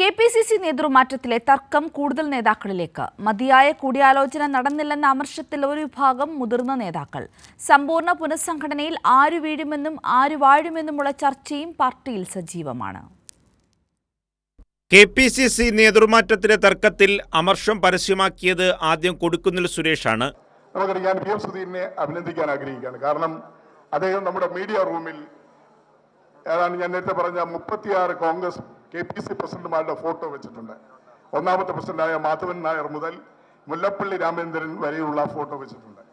KPCC നേതൃമാറ്റത്തിലെ തർക്കം കൂടുതൽ നേതാക്കളിലേക്ക്. മതിയായ കൂടിയാലോചന നടന്നില്ലെന്ന അമർഷത്തിൽ ഒരു വിഭാഗം മുതിർന്ന നേതാക്കൾ. സമ്പൂർണ്ണ പുനഃസംഘടനയിൽ ആരു വീഴുമെന്നും ആരു വാഴുമെന്നുമുള്ള ചർച്ചയും പാർട്ടിയിൽ സജീവമാണ്. കെ.പി.സി.സി നേതൃമാറ്റത്തിലെ തർക്കത്തിൽ അമർഷം പരസ്യമാക്കിയത് ആദ്യം കൊടിക്കുന്നിൽ സുരേഷാണ്. നമുക്കറിയാം, പി.എം. സുധീരനെ അഭിനന്ദിക്കാൻ ആഗ്രഹിക്കുകയാണ്. കാരണം അദ്ദേഹം നമ്മുടെ മീഡിയ റൂമിൽ ഏതാണ് ഞാൻ നേരത്തെ പറഞ്ഞ 36 കോൺഗ്രസ് കെ.പി.സി പ്രസിഡന്റുമാരുടെ ഫോട്ടോ വെച്ചിട്ടുണ്ട്. ഒന്നാമത്തെ പ്രസിഡന്റായ മാധവൻ നായർ മുതൽ മുല്ലപ്പള്ളി രാമചന്ദ്രൻ വരെയുള്ള ഫോട്ടോ വെച്ചിട്ടുണ്ട്.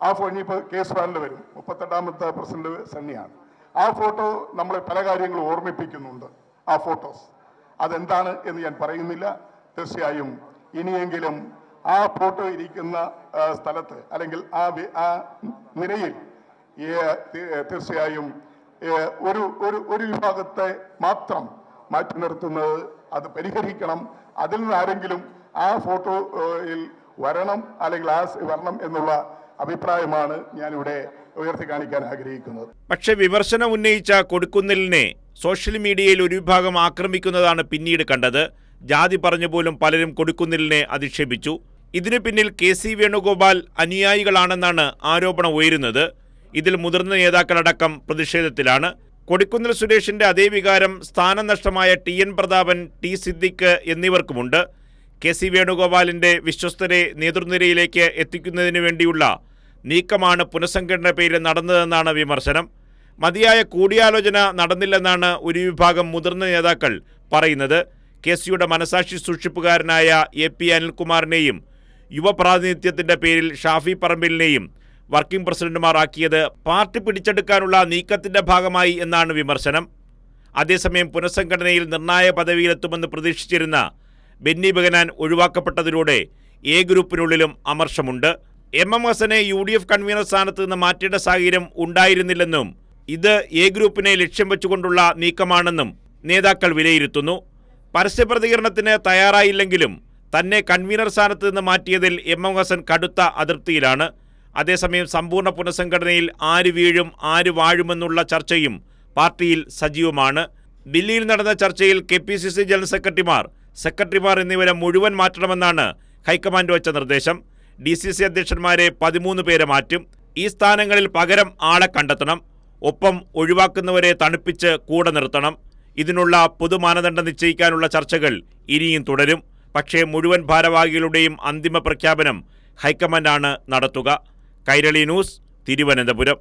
ആ ഫോട്ടോ ഇപ്പോൾ കേസ് ഫയലിൽ വരും. 38ാമത്തെ പ്രസിഡന്റ് സണ്ണിയാണ്. ആ ഫോട്ടോ നമ്മളെ പല കാര്യങ്ങളും ഓർമ്മിപ്പിക്കുന്നുണ്ട്. ആ ഫോട്ടോസ് അതെന്താണ് എന്ന് ഞാൻ പറയുന്നില്ല. തീർച്ചയായും ഇനിയെങ്കിലും ആ ഫോട്ടോ ഇരിക്കുന്ന സ്ഥലത്ത് അല്ലെങ്കിൽ ആ നിരയിൽ തീർച്ചയായും ഒരു വിഭാഗത്തെ മാത്രം മാറ്റി നിർത്തുന്നത് അത് പരിഹരിക്കണം. അതിൽ നിന്ന് ആരെങ്കിലും ആ ഫോട്ടോയിൽ വരണം അല്ലെങ്കിൽ വരണം എന്നുള്ള അഭിപ്രായമാണ് ഞാനിവിടെ ഉയർത്തി കാണിക്കാൻ ആഗ്രഹിക്കുന്നത്. പക്ഷെ വിമർശനം ഉന്നയിച്ച കൊടിക്കുന്നിലിനെ സോഷ്യൽ മീഡിയയിൽ ഒരു വിഭാഗം ആക്രമിക്കുന്നതാണ് പിന്നീട് കണ്ടത്. ജാതി പറഞ്ഞു പോലും പലരും കൊടിക്കുന്നിലിനെ അധിക്ഷേപിച്ചു. ഇതിനു പിന്നിൽ കെ.സി. വേണുഗോപാൽ അനുയായികളാണെന്നാണ് ആരോപണം ഉയരുന്നത്. ഇതിൽ മുതിർന്ന നേതാക്കളടക്കം പ്രതിഷേധത്തിലാണ്. കൊടിക്കുന്നിൽ സുരേഷിന്റെ അതേ വികാരം സ്ഥാനം നഷ്ടമായ ടി.എൻ. പ്രതാപൻ, ടി. സിദ്ദിഖ് എന്നിവർക്കുമുണ്ട്. കെ.സി. വേണുഗോപാലിന്റെ വിശ്വസ്തരെ നേതൃനിരയിലേക്ക് എത്തിക്കുന്നതിന് വേണ്ടിയുള്ള നീക്കമാണ് പുനഃസംഘടന പേരിൽ നടന്നതെന്നാണ് വിമർശനം. മതിയായ കൂടിയാലോചന നടന്നില്ലെന്നാണ് ഒരു വിഭാഗം മുതിർന്ന നേതാക്കൾ പറയുന്നത്. കെ.സിയുടെ മനസാക്ഷി സൂക്ഷിപ്പുകാരനായ എ.പി. അനിൽകുമാറിനെയും യുവപ്രാതിനിധ്യത്തിന്റെ പേരിൽ ഷാഫി പറമ്പിലിനെയും വർക്കിംഗ് പ്രസിഡന്റുമാർ ആക്കിയത് പാർട്ടി പിടിച്ചെടുക്കാനുള്ള നീക്കത്തിന്റെ ഭാഗമായി എന്നാണ് വിമർശനം. അതേസമയം പുനഃസംഘടനയിൽ നിർണായക പദവിയിലെത്തുമെന്ന് പ്രതീക്ഷിച്ചിരുന്ന ബെന്നി ബെഹനാൻ ഒഴിവാക്കപ്പെട്ടതിലൂടെ എ ഗ്രൂപ്പിനുള്ളിലും അമർഷമുണ്ട്. എം ഹസനെ UDF കൺവീനർ സ്ഥാനത്ത് നിന്ന് മാറ്റേണ്ട സാഹചര്യം ഉണ്ടായിരുന്നില്ലെന്നും ഇത് എ ഗ്രൂപ്പിനെ ലക്ഷ്യം വെച്ചുകൊണ്ടുള്ള നീക്കമാണെന്നും നേതാക്കൾ വിലയിരുത്തുന്നു. പരസ്യപ്രതികരണത്തിന് തയ്യാറായില്ലെങ്കിലും തന്നെ കൺവീനർ സ്ഥാനത്ത് നിന്ന് മാറ്റിയതിൽ എം ഹസൻ കടുത്ത അതൃപ്തിയിലാണ്. അതേസമയം സമ്പൂർണ്ണ പുനഃസംഘടനയിൽ ആര് വീഴും ആര് വാഴുമെന്നുള്ള ചർച്ചയും പാർട്ടിയിൽ സജീവമാണ്. ദില്ലിയിൽ നടന്ന ചർച്ചയിൽ കെ.പി.സി.സി ജനറൽ സെക്രട്ടറിമാർ എന്നിവരെ മുഴുവൻ മാറ്റണമെന്നാണ് ഹൈക്കമാൻഡ് വച്ച നിർദ്ദേശം. DCC അധ്യക്ഷന്മാരെ 13 പേരെ മാറ്റും. ഈ സ്ഥാനങ്ങളിൽ പകരം ആളെ കണ്ടെത്തണം. ഒപ്പം ഒഴിവാക്കുന്നവരെ തണുപ്പിച്ച് കൂടെ നിർത്തണം. ഇതിനുള്ള പൊതുമാനദണ്ഡം നിശ്ചയിക്കാനുള്ള ചർച്ചകൾ ഇനിയും തുടരും. പക്ഷേ മുഴുവൻ ഭാരവാഹികളുടെയും അന്തിമ പ്രഖ്യാപനം ഹൈക്കമാൻഡാണ് നടത്തുക. കൈരളി ന്യൂസ്, തിരുവനന്തപുരം.